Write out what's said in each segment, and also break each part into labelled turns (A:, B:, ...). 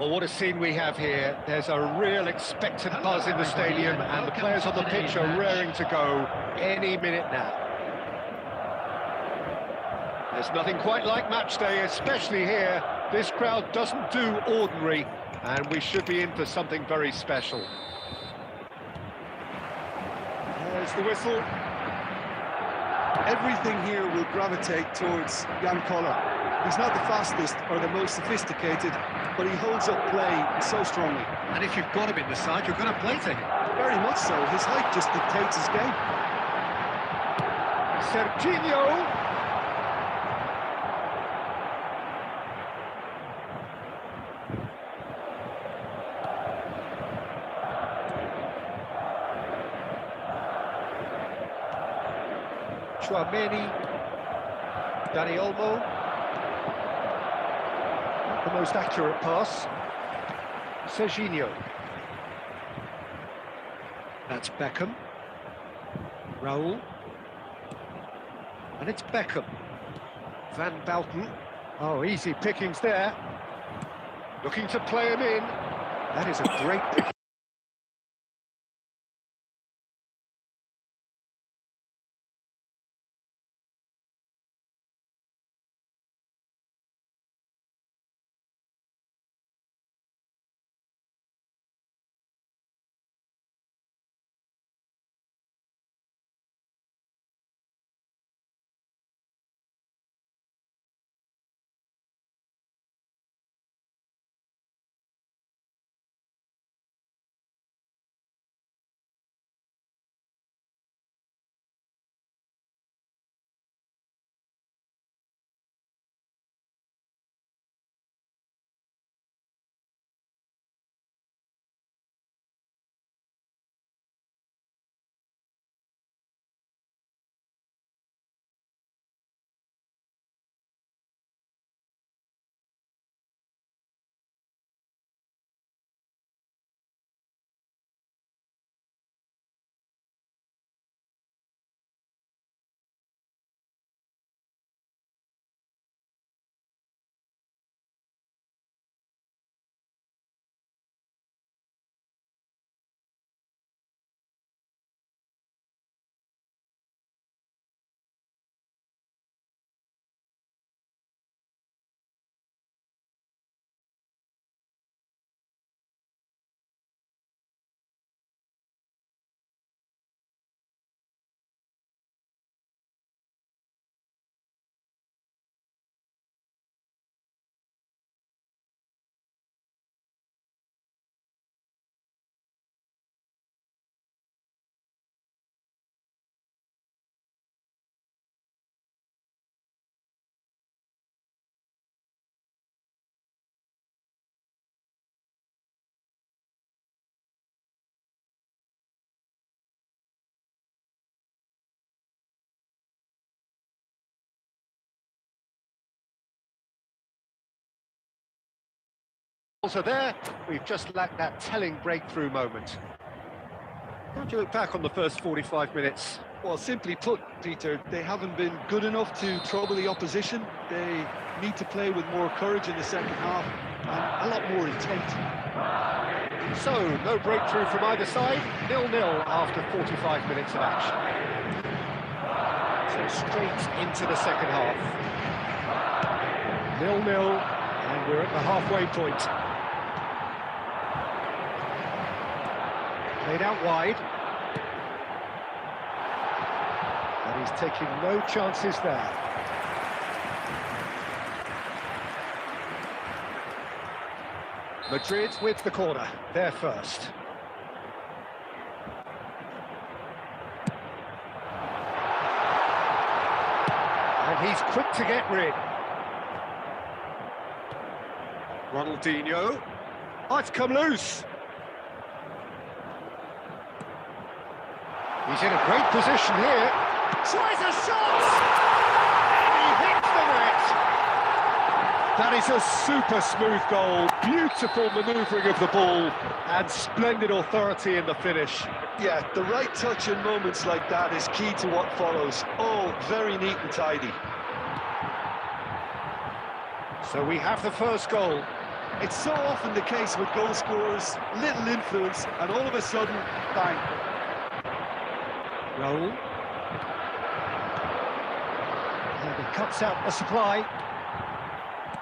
A: Well, what a scene we have here. There's a real expectant buzz in the stadium, and the players on the pitch are raring to go any minute now. There's nothing quite like match day, especially here. This crowd doesn't do ordinary, and we should be in for something very special. There's the whistle.
B: Everything here will gravitate towards Jan Koller. He's not the fastest or the most sophisticated, but he holds up play so strongly.
A: And if you've got him in the side, you're going to play to him.
B: Very much so. His height just dictates his game.
A: Serginho. Chouameni, Dani Olmo, not the most accurate pass. Serginho. That's Beckham. Raul. And it's Beckham. Van Bouten. Oh, easy pickings there. Looking to play him in. That is a great pick. Also there, we've just lacked that telling breakthrough moment. How do you look back on the first 45 minutes?
B: Well, simply put, Peter, they haven't been good enough to trouble the opposition. They need to play with more courage in the second half and a lot more intent.
A: So, no breakthrough from either side, 0-0 after 45 minutes of action. So straight into the second half. 0-0, and we're at the halfway point. Played out wide. And he's taking no chances there. Madrid with the corner, they're first. And he's quick to get rid. Ronaldinho. Oh, it's come loose. He's in a great position here. Tries a shot! And he hits the net! That is a super smooth goal. Beautiful manoeuvring of the ball and splendid authority in the finish.
B: Yeah, the right touch in moments like that is key to what follows. Oh, very neat and tidy.
A: So we have the first goal.
B: It's so often the case with goal scorers, little influence, and all of a sudden, bang.
A: Raul. And he cuts out the supply.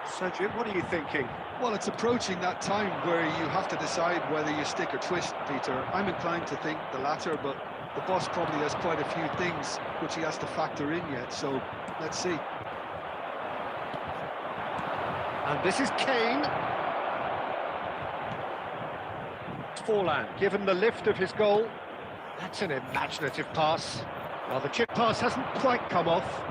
A: Sergio, what are you thinking?
B: Well, it's approaching that time where you have to decide whether you stick or twist, Peter. I'm inclined to think the latter, but the boss probably has quite a few things which he has to factor in yet, so let's see.
A: And this is Kane. Forlan, given the lift of his goal. That's an imaginative pass. Well, the chip pass hasn't quite come off.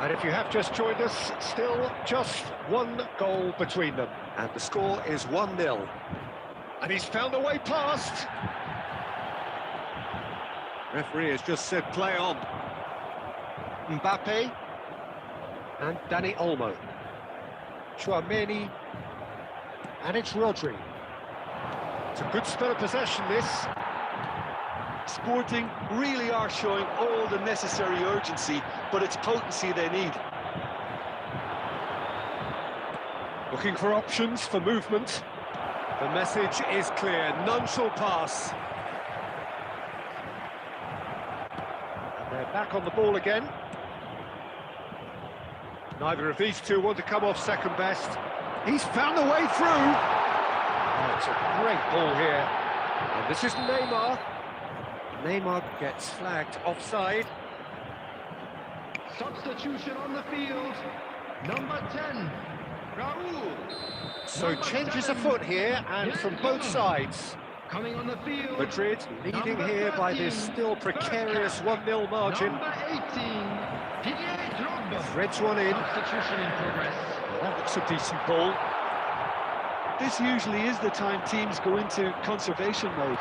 A: And if you have just joined us, still just one goal between them. And the score is 1-0. And he's found a way past. Referee has just said play on. Mbappe. And Dani Olmo. Chouameni. And it's Rodri. It's a good spell of possession, this.
B: Sporting really are showing all the necessary urgency, but it's potency they need.
A: Looking for options for movement. The message is clear, none shall pass. And they're back on the ball again. Neither of these two want to come off second best. He's found a way through. Oh, it's a great ball here. And this is Neymar. Neymar gets flagged offside.
C: Substitution on the field, number 10, Raul.
A: So changes afoot here, and from both sides.
C: Coming on the field,
A: Madrid leading here by this still precarious 1-0 margin.
C: number 18, Didier Drogba.
A: Threads one in.
C: Substitution in progress.
A: That looks a decent ball.
B: This usually is the time teams go into conservation mode.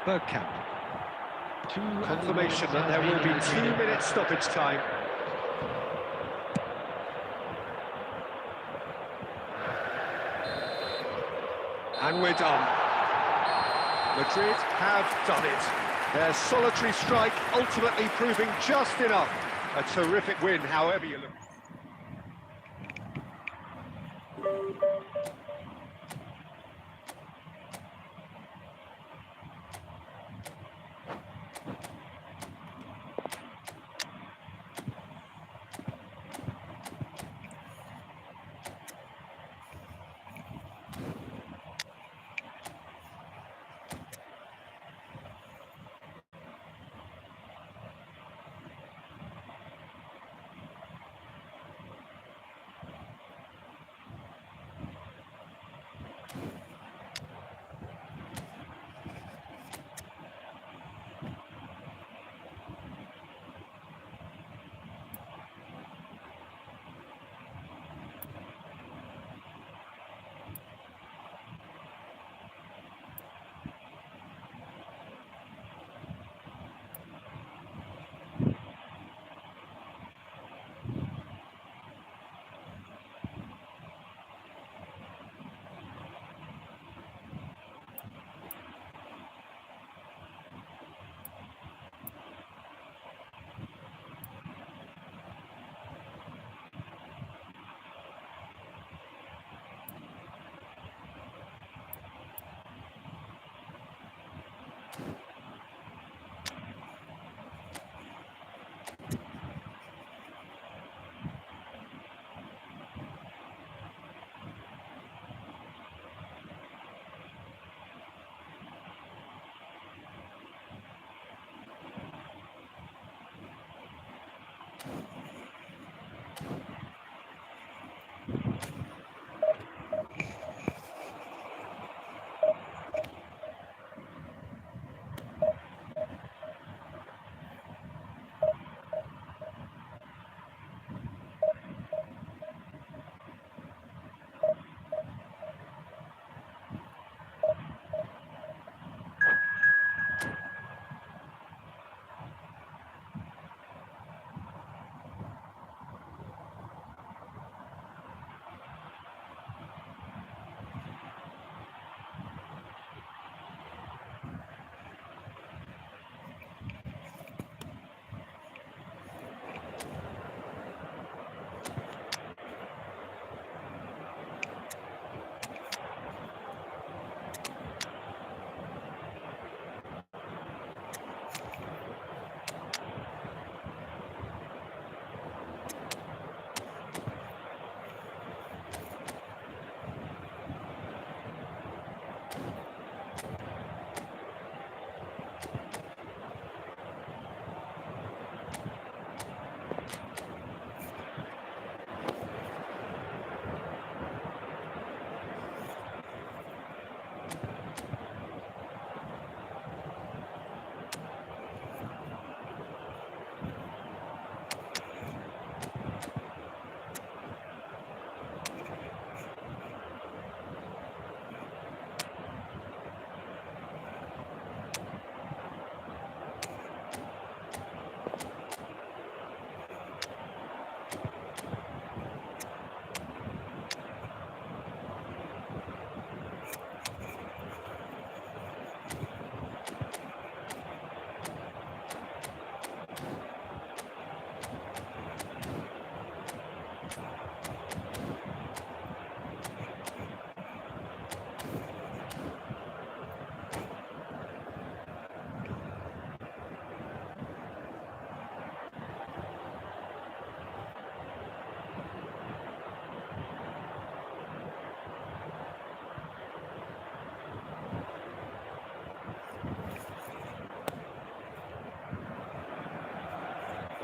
A: Bergkamp. Confirmation that there will be 2 minutes stoppage time. And we're done. Madrid have done it. Their solitary strike ultimately proving just enough. A terrific win, however you look.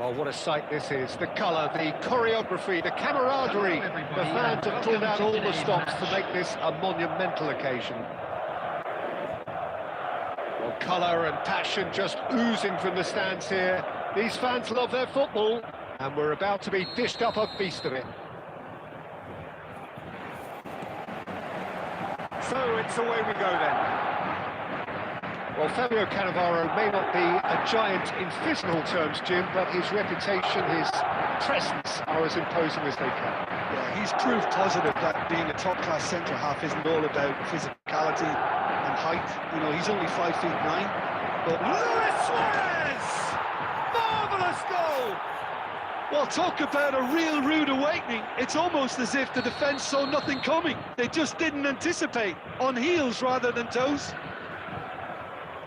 A: Well, what a sight this is. The colour, the choreography, the camaraderie. The fans have pulled out all the stops to make this a monumental occasion. Well, colour and passion just oozing from the stands here. These fans love their football, and we're about to be dished up a feast of it. So it's away we go then. Well, Fabio Cannavaro may not be a giant in physical terms, Jim, but his reputation, his presence are as imposing as they come.
B: Yeah, he's proof positive that being a top-class centre-half isn't all about physicality and height. You know, he's only 5'9", but...
A: Luis Suarez! Marvellous goal!
B: Well, talk about a real rude awakening. It's almost as if the defence saw nothing coming. They just didn't anticipate, on heels rather than toes.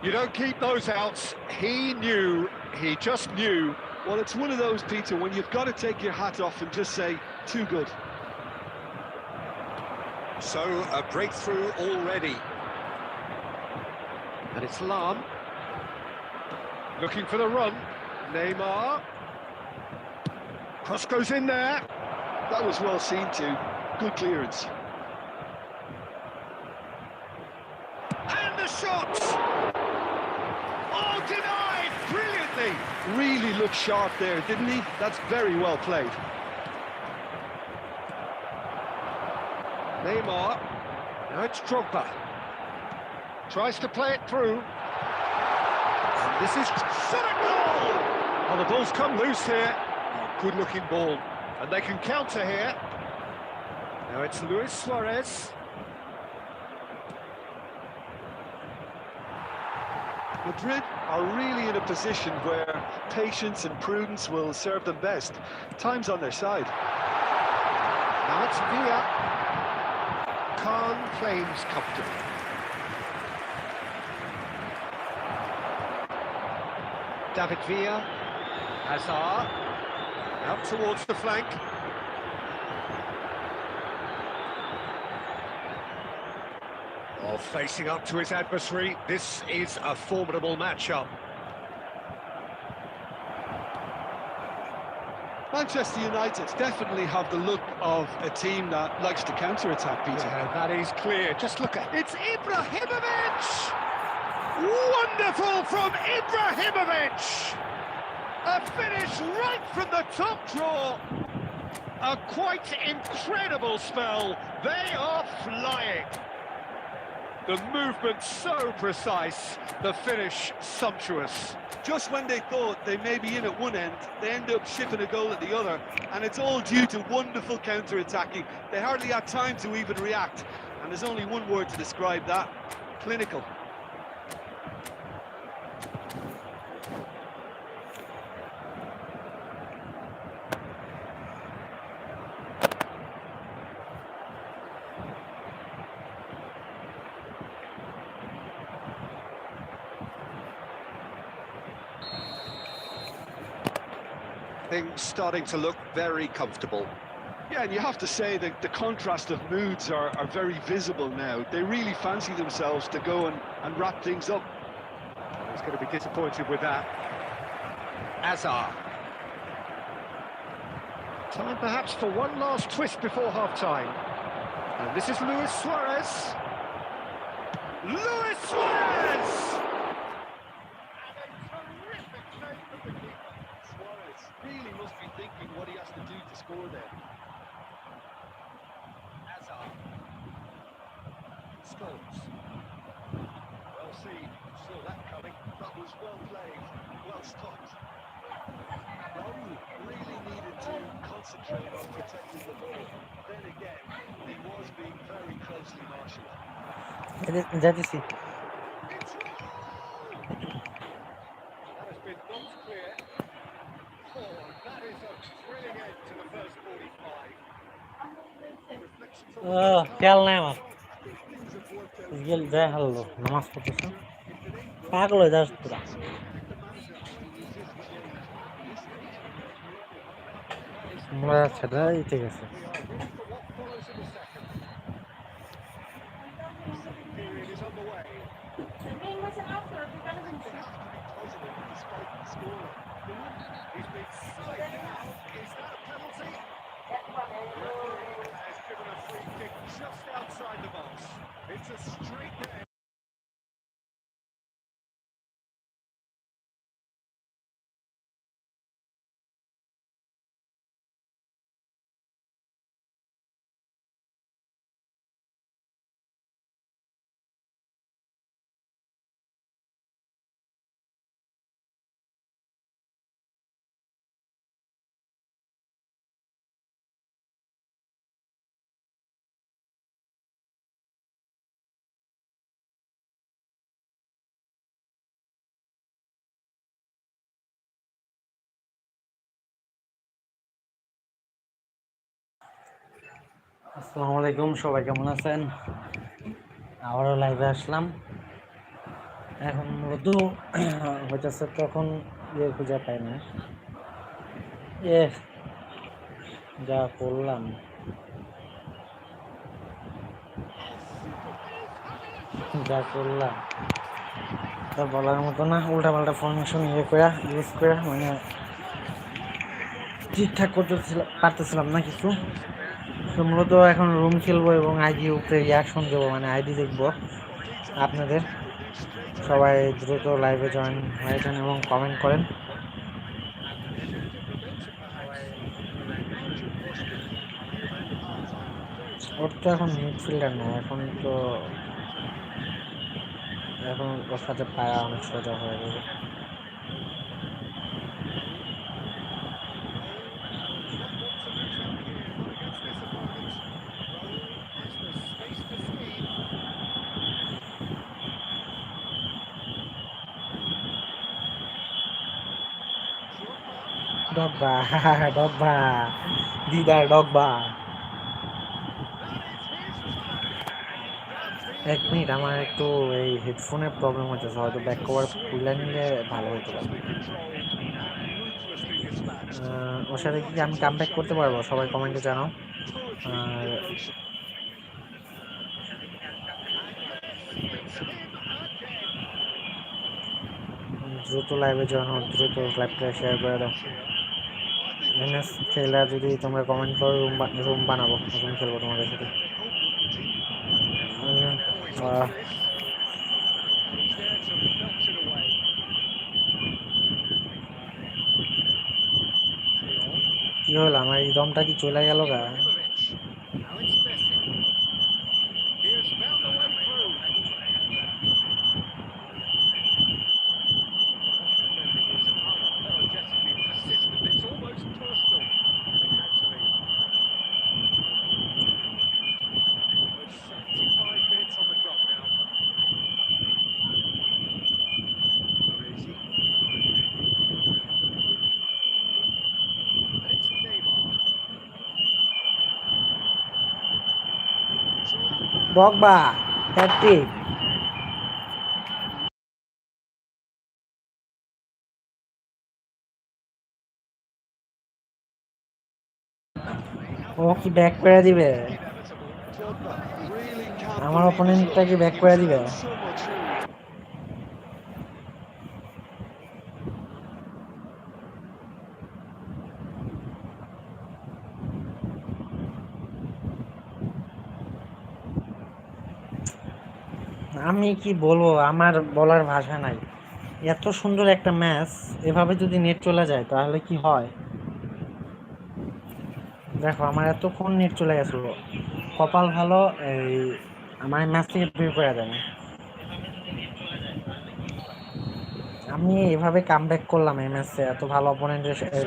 A: You don't keep those outs. He knew, he just knew.
B: Well, it's one of those, Peter, when you've got to take your hat off and just say, too good.
A: So, a breakthrough already. And it's Lam. Looking for the run. Neymar. Cross goes in there.
B: That was well seen too. Good clearance.
A: And the shot! Oh, denied! Brilliantly!
B: Really looked sharp there, didn't he? That's very well played.
A: Neymar. Now it's Drogba. Tries to play it through. And this is shot at goal! Oh, the ball's come loose here. Oh, good-looking ball. And they can counter here. Now it's Luis Suarez.
B: Madrid are really in a position where patience and prudence will serve them best. Time's on their side.
A: Now it's Villa. Khan claims comfortably. David Villa. Hazard. Out towards the flank. Oh, facing up to his adversary, this is a formidable matchup.
B: Manchester United definitely have the look of a team that likes to counter-attack, Peter.
A: Yeah, that is clear. Just look at it. It's Ibrahimovic! Wonderful from Ibrahimovic! A finish right from the top draw. A quite incredible spell. They are flying. The movement so precise, the finish sumptuous.
B: Just when they thought they may be in at one end, they end up shipping a goal at the other, and it's all due to wonderful counter-attacking. They hardly had time to even react, and there's only one word to describe that: clinical.
A: Things starting to look very comfortable.
B: Yeah, and you have to say that the contrast of moods are very visible now. They really fancy themselves to go and wrap things up.
A: He's going to be disappointed with that. Hazard. Time perhaps for one last twist before half-time. And this is Luis Suarez. Luis Suarez!
B: Really must be thinking what he has to do to score there.
A: Hazard. Scores. Well seen. Saw that coming.
B: That was well played, well stopped. Raul really needed to concentrate on protecting the ball. Then again, he was being very closely marshalled.
A: It's
D: যাইতেছি
A: that has been knocked clear. Oh, that is a thrilling end to the first 45. Reflections on
D: খেয়াল নাই আমার গেল যায় হারলো নামাজ পড়তেছে পাগল হয়ে যাস পুরা আমরা ছেড়ে দিতে গেছে
A: period is underway.
E: The game was an offer. If you're going to
B: Despite the scoreline,
A: He's been slightly out. Is that a penalty? Referee has given a free kick just outside the box. It's a straight game.
D: আসসালামু আলাইকুম, সবাই কেমন আছেন? আবারও লাইভে আসলাম। এখন মূলত হইতেছে তখন খুঁজে পাই না। যা করলাম, তা বলার মতো না। উল্টা পাল্টা ফরমেশন করে ইউজ করে মানে ঠিকঠাক করতে পারতেছিলাম না কিছু। তো মূলত এখন রুম খেলবো এবং আইডি উপরে রিয়াকশন দেবো, মানে আইডি দেখবো। আপনাদের সবাই দ্রুত লাইভে জয়েন হয়ে যান এবং কমেন্ট করেন। ওর তো এখন মিডফিল্ডার না, এখন ওর সাথে পায়া অনেক সোজা হয়ে যাবে। ডগবা দিদার ডগবা। 1 মিনিট, আমার একটু এই হেডফোনের প্রবলেম হচ্ছে, হয়তো ব্যাক কভার খুলে নিলে ভালো হতে পারে। ওর সাথে কি আমি কাম ব্যাক করতে পারবো? সবাই কমেন্টে জানাও। আর দ্রুত লাইভে জয়েন হও, দ্রুত লাইভটা শেয়ার করে দাও। এনএস খেলা যদি তোমরা কমেন্ট করো, রুম বানাবো, রুম খেলবো তোমাদের সাথে। কি হলো, আমার এই দমটা কি চলে গেল গা? ডগবা হ্যাটট্রিক। ও কি ব্যাক করে দিবে? আমার অপোনেন্টটা কি ব্যাক করে দিবে? আমি কি বলবো, আমার বলার ভাষা নাই। এত সুন্দর একটা ম্যাচ, এভাবে যদি নেট চলে যায় তাহলে কি হয়? দেখো, আমার এতক্ষণ নেট চলে গেছিল, কপাল ভালো এই আমার ম্যাচ থেকে বের করে দেয়। আমি এভাবে কামব্যাক করলাম এই ম্যাচে এত ভালো অপোনেন্টের সাথে।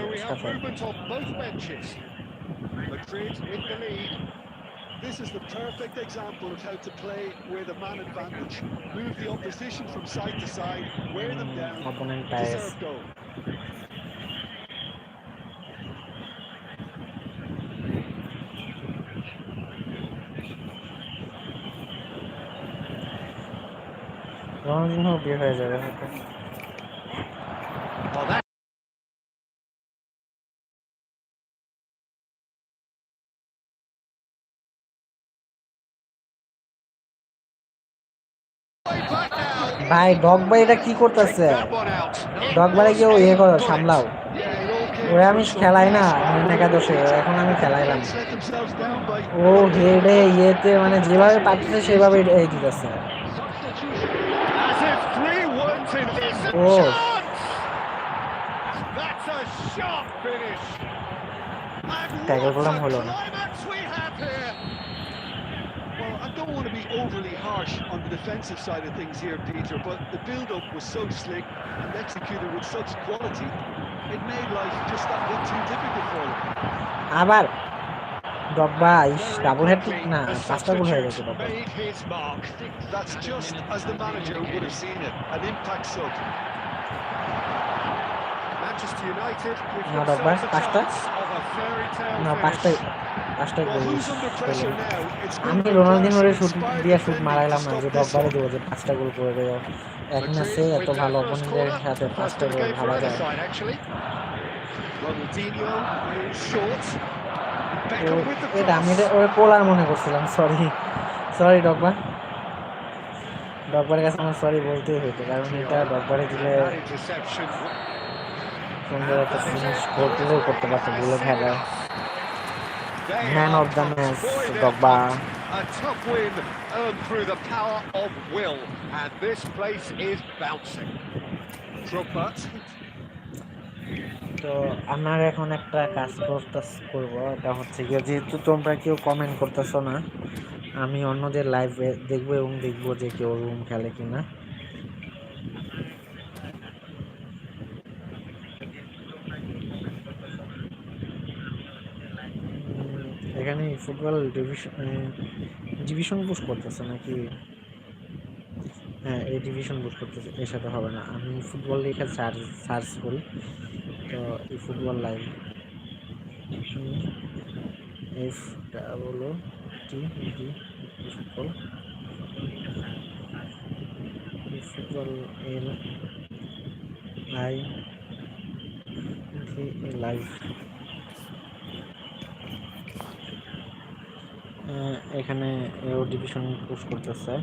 B: This is the perfect example of how to play with a man advantage. Move the opposition from side to side, wear them down, deserve goal.
D: রণজিনও বের হয়ে যাবে হয়তো। ভাই ডগবা এটা কি করতেছে? ডগবারে কেউ ইয়ে করো, সামলাও। ওরে আমি খেলাই না মেন একাদশে, এখন আমি খেলাইলাম। ও হেডে ইয়েতে মানে যেভাবে পাচ্ছে সেভাবে এই দিতেছে। ও ট্যাকল করলাম হলো না।
B: Well, I don't want to be overly harsh on the defensive side of things here, Peter, but the build-up was so slick and executed with such quality, it made life just that bit too difficult for them.
D: আবার ডগবা double hat trick না, 5টা গোল হয়ে গেছে ডগবা।
B: That's just as the manager would have seen it, an impact sub.
A: Manchester United give
D: না ডগবা
A: themselves a
D: 5টা
A: chance of a fairy tale
D: না,
A: finish.
D: 5টাই
B: Well,
D: goal.
B: who's under pressure now? It's
D: আমি
B: Wilbur
D: রোনালদিনোরে
B: Klassen
D: shoot
B: inspired
D: দিয়ে shoot
B: defending to
D: মারাইলাম না
B: stop
D: যে
B: this
D: ডগবারে
B: one.
D: দেবো যে 5টা গোল করে দেবো। এক ম্যাচে
A: Madrid
D: এত
A: with
D: ভালো
A: their first
D: অপোনেন্টের
A: corner,
D: সাথে
A: first
D: 5টা
A: in the
D: goal
A: game for
D: ভাবা
A: either
D: যায়।
A: side actually. Ronaldinho is short. Beckham with the
D: এটা আমি
A: cross.
D: ওরে পোলার মনে করছিলাম, সরি ডগবা। ডগবারের কাছে আমার সরি বলতেই হইতো, কারণ এটা ডগবারে দিলে
A: That interception.
D: সুন্দর
A: And
D: একটা
A: that is
D: ফিনিশ
A: it.
D: করতেও করতে পারতো,
A: Has
D: bullet
A: seen
D: header.
A: enough. They
D: man
A: are
D: of the
A: pumped.
D: Match
A: Boy, they're
D: ডগবা।
A: pumped. A tough win earned through the power of will, and this place is bouncing. Drogba.
D: তো আমার এখন একটা কাজ করবো, এটা হচ্ছে গিয়ে যেহেতু তোমরা কেউ কমেন্ট করতেছো না, আমি অন্যদের লাইভ দেখবো এবং দেখবো যে কেউ রুম খেলে কিনা। এখানে ফুটবল ডিভিশন পুশ করতেছে নাকি? হ্যাঁ, এই ডিভিশন পুশ করতেছে, এর সাথে হবে না। আমি ফুটবল লিখে সার্চ করি, তো এই football live F double T D football football L I V live. এখানে এও ডিভিশন পুশ করতেছে,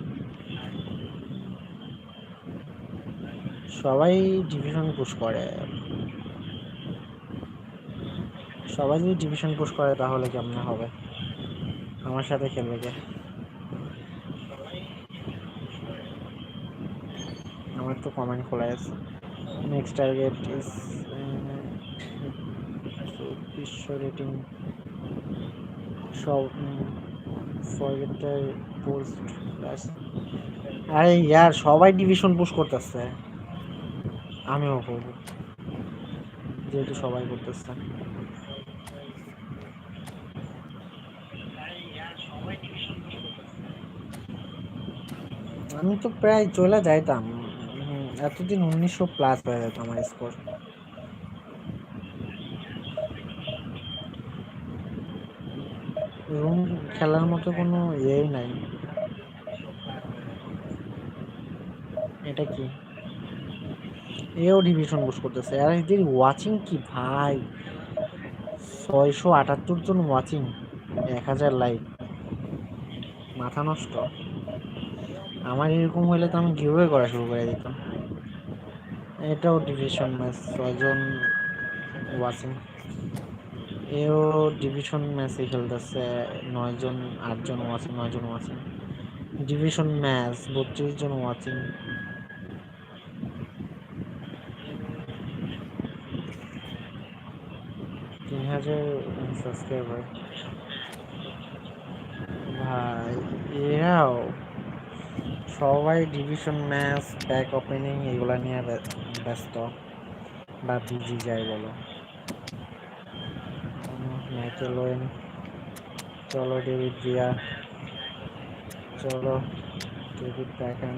D: সবাই ডিভিশন পুশ করে। সবাই যদি ডিভিশন পুশ করে তাহলে কেমন হবে? আমার সাথে খেলবে কে? আমার তো কমেন্ট খোলা আছে। নেক্সট টার্গেট ইজ বিশ্ব রেটিং সব ফরগেটের পোস্ট। আরে ইয়ার সবাই ডিভিশন পুশ করতেছে, আমিও করবো যেহেতু সবাই করতেছে। আমি তো প্রায় চলে যাইতাম, এতদিন 1900+ হয়ে যেত আমার স্কোর। রুম খেলার মতো কোনো ইয়েই নাই। এটা কি? এও ডিভিশন পুশ করতেছে। আর এদের ওয়াচিং কি ভাই, 678 জন ওয়াচিং, 1000 লাইক, মাথা নষ্ট। আমার এরকম হইলে তো আমি গিভওয়ে করা শুরু করে দিতাম। এটাও ডিভিশন ম্যাচ, 6 জন ওয়াচিং। এও ডিভিশন ম্যাচে খেলতেছে, 9 জন 8 জন ওয়াচিং, 9 জন ওয়াচিং। ডিভিশন ম্যাচ 32 জন ওয়াচিং। সাবস্ক্রাইবার ভাই, এরাও সবাই ডিভিশন ম্যাচ, প্যাক ওপেনিং এগুলা নিয়ে ব্যস্ত, বা বিজি যায় বলো। মাইকেল ওয়েন, চলো ডেভিড ভিয়া, চলো ডেভিড ব্যাকহ্যাম,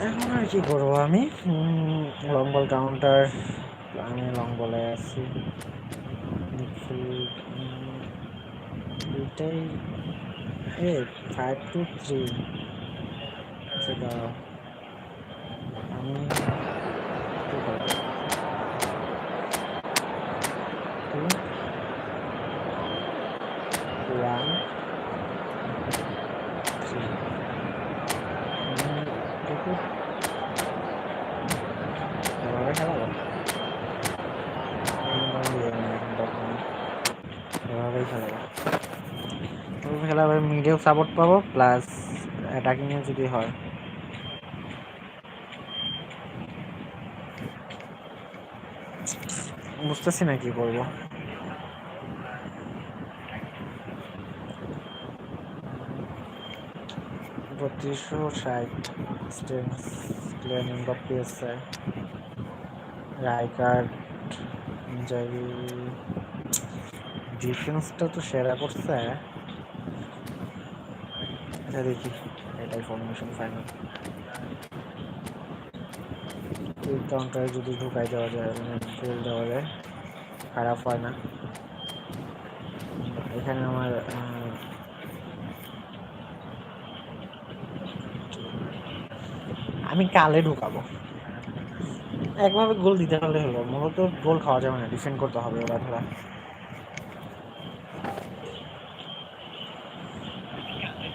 D: এখন আর কি করবো আমি? লং বল কাউন্টার, আমি লং বলে আছি। এটাই 5-3। সেটা আমি খেলাবো এভাবেই খেলাবো মিডেও সাপোর্ট পাবো প্লাস অ্যাটাকিংয়ে যদি হয় বুঝতেছি না কি করবো 3260 স্টেন্স ক্লিয়ার এমবাপ্পে আছে রাইকার্ড ইনজারি ডিফেন্সটা তো সেরা করছে আচ্ছা দেখি এটাই ফরমেশন ফাইনাল এই কাউন্টারে যদি ঢুকাই দেওয়া যায় মানে গোল দেওয়া যায় খারাপ হয় না এখানে আমার আমি কালে ঢুকাবো একভাবে গোল দিতে পারলে হলো মূলত গোল খাওয়া যাবে না ডিফেন্ড করতে হবে ওরা ধরা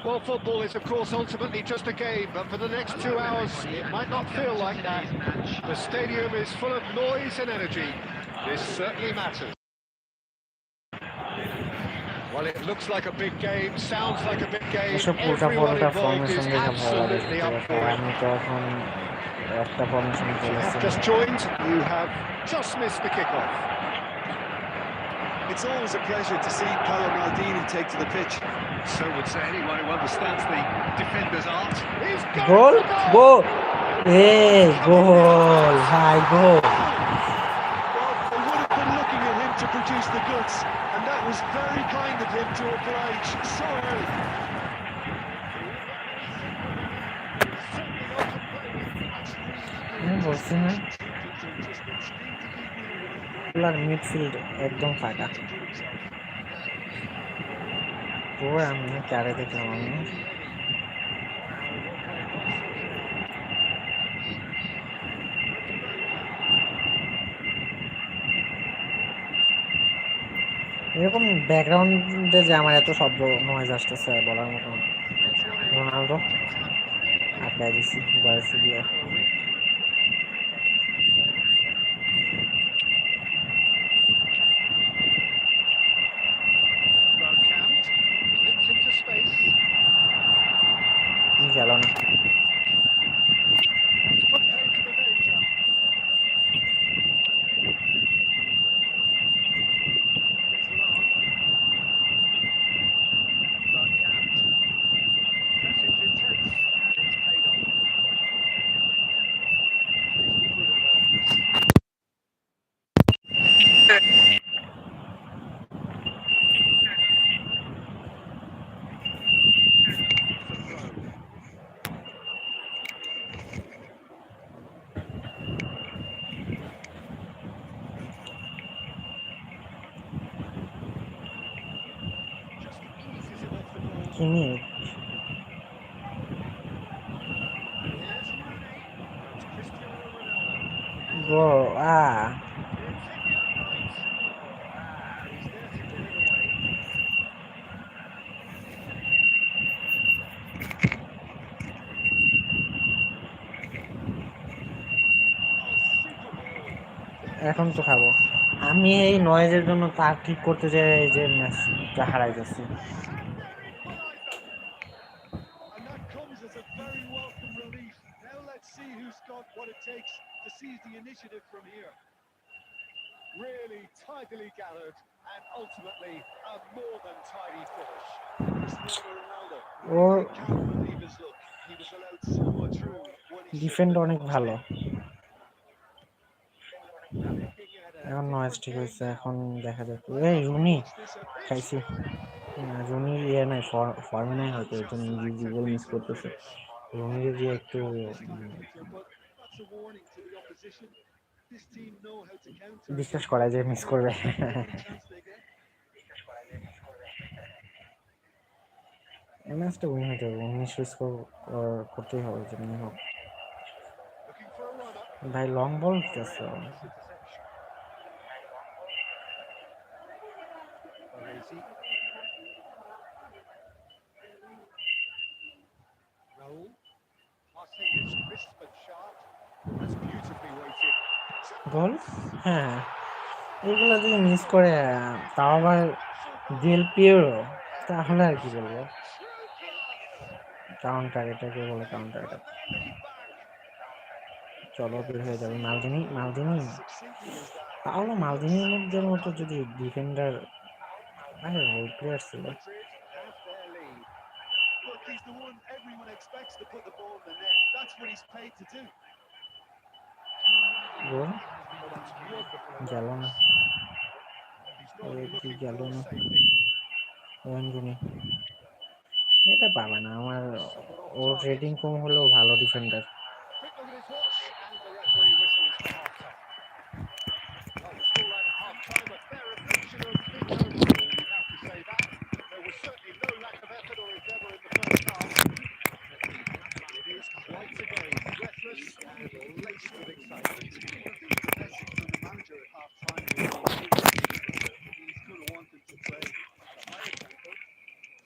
A: Well, football is, of course, ultimately just a game, but for the next 2 hours, it might not feel like that. The stadium is full of noise and energy. This certainly matters. Well, it looks like a big game, sounds like a big game. Everyone involved is absolutely up for it. If you have just joined, you have just missed the kickoff.
B: It's always a pleasure to see Paolo Maldini take to the pitch.
A: So would say anyone who understands the defender's art.
D: Goal! Goal! Hey, goal! Hi, goal!
B: Well, they would have been looking at him to produce the goods, and that was very kind of him to oblige so early.
D: বলছি না midfield একদম ফাঁকা পুরো আমি চারে দেখলাম আমি এরকম ব্যাকগ্রাউন্ডে যে আমার এত শব্দ নয়েজ আসতেছে বলার মতো রোনাল্ডো আটকায় দিছি বয়সে দিয়ে গেল না এখন তো খাবো আমি এই নয়েজের জন্য তার ঠিক করতে যাই এই যে ম্যাচটা হারাই যাচ্ছি
A: Really tidily gathered and ultimately a more than tidy finish.
D: Or defend অনেক ভালো এখন নয়েজ ঠিক হয়েছে এখন দেখা যাক এই রুনি খাইছি রুনি ইয়ে নাই ফর্মে নাই হয়তো এর জন্য গোল মিস করতেছে রুনি যদি একটু বিশ্বাস করা যে মিস করবে এই ম্যাচটা উইন হতে হবে 19 স্কোর করতেই হবে যেমনি হোক ভাই লং বল দিতেছে
A: Raul, passing is crisp and sharp. That's beautifully weighted.
D: গোল, হ্যাঁ এগুলো যদি মিস করে তাও আবার ডেল পিয়েরো, তাহলে আর কি বলবো। কাউন্টার, এটাকে বলে কাউন্টার। চলো বের হয়ে যাবে মালদিনি, মালদিনি তাহলে মালদিনির মতো যদি ডিফেন্ডার, আরে রোল প্লেয়ার ছিল।
B: Look, he's the one everyone expects to put the ball in the net. That's what he's paid to do.
D: গোল গেল না, গেল না। এটা পাবে না, আমার ওর রেটিং কম হলেও ভালো defender.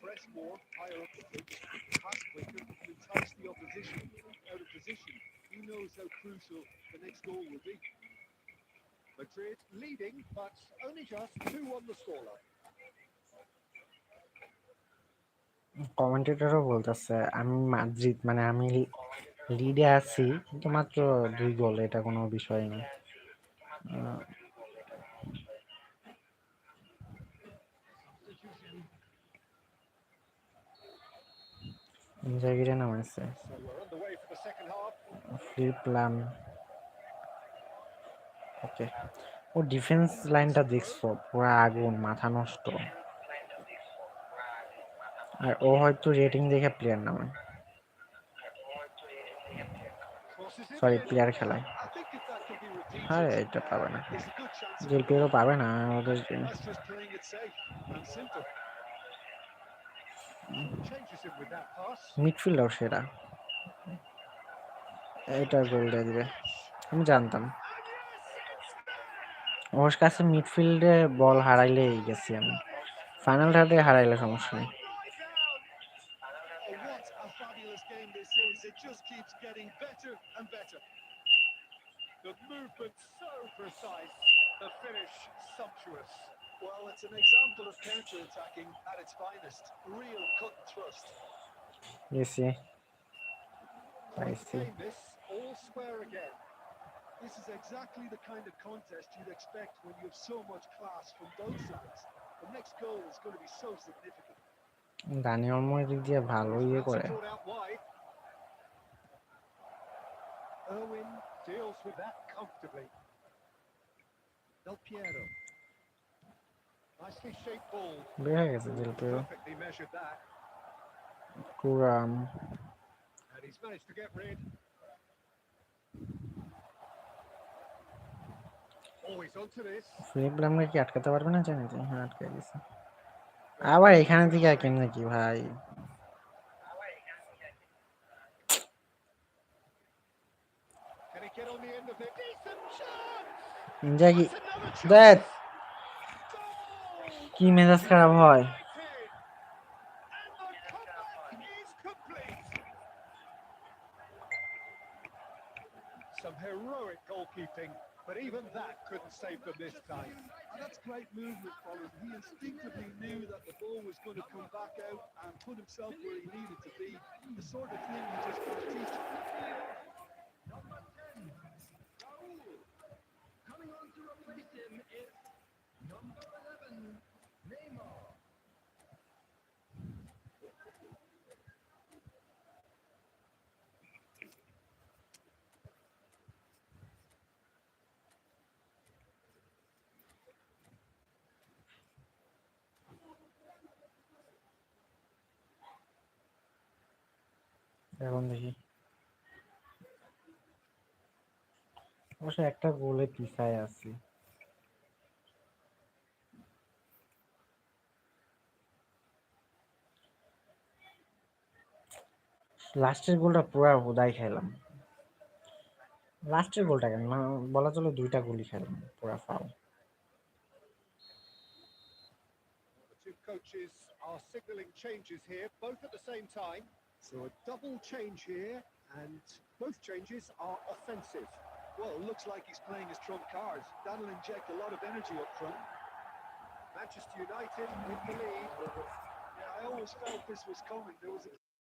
B: Press more, higher up the pitch, pass quicker, and entice the opposition out of position. He knows how crucial the next goal will be.
A: Madrid leading, but only just 2 on the scoreline.
D: কমেন্টেটরও বলতেছে আমি Madrid, মানে আমি লিডে আছি কিন্তু মাত্র 2 গোল, এটা কোনো বিষয় না। ইনজাগিরে নামাইছে ফ্লিপলাম। ওকে, ও ডিফেন্স লাইনটা দেখছো পুরো আগুন, মাথা নষ্ট। আর ও হয়তো রেটিং দেখে প্লেয়ার নামে, সরি প্লেয়ার খেলায়। হ্যাঁ এটা পাবে না, জেল প্লেয়ারও পাবে না ওদের। মিডফিল্ডার সেরা, এটা গোল দিয়ে দিবে, আমি জানতাম। ওর কাছে মিডফিল্ডে বল হারাইলেই গেছি আমি, ফাইনাল থার্ডে হারাইলে সমস্যা নেই।
B: What a fabulous game this is. It just keeps getting better and better.
A: The movement so precise, the finish sumptuous.
B: Well, it's an example of counter-attacking at its finest. Real cut and thrust.
D: You see, I
A: Great
D: see.
A: game this, all square again.
B: This is exactly the kind of contest you'd expect when you have so much class from both sides. The next goal is going to be so significant.
D: Dani Olmo এদিক দিয়ে ভালো ইয়ে করে।
A: Brought out wide. Irwin deals with that comfortably. Del Piero. Nicely shaped ball.
D: বের হয়ে গেছে জেল পেরো।
A: Perfectly measured that.
D: কুরাম।
A: And he's managed to get rid. Oh, he's onto this.
D: ফ্লিপলামকে কি আটকাতে পারবে না জানি তো, হ্যাঁ আটকে গেছে। আবার এখানে থেকে কেমনে কি ভাই,
A: Can he get on the end of it? Decent shot.
D: Inzaghi
A: That's another
D: দেখ
A: chance. Goal.
D: কি মেজাজ খারাপ হয়।
A: And the comeback is complete. Some heroic goalkeeping, but even that couldn't save them this time.
B: And that's great movement from him. He instinctively knew that the ball was going to come back out and put himself where he needed to be. The sort of thing you just can't teach.
C: Number 10, Raul. Coming on to replace him is number 11, Neymar.
D: এখন দেখি, অবশ্য একটা গোলে পিছায় আছি। লাস্টের গোলটা পুরা হুদাই খেলাম, লাস্টের গোলটা কেন বলা চলে, 2টা গোলই খেলাম পুরা foul.
A: The two coaches are signalling changes here, both at the same time. So a double change here, and both changes are offensive.
B: Well, it looks like he's playing his trump cards. That'll inject a lot of energy up front.
A: Manchester United in the lead.
B: Yeah, I always felt this was coming. There was a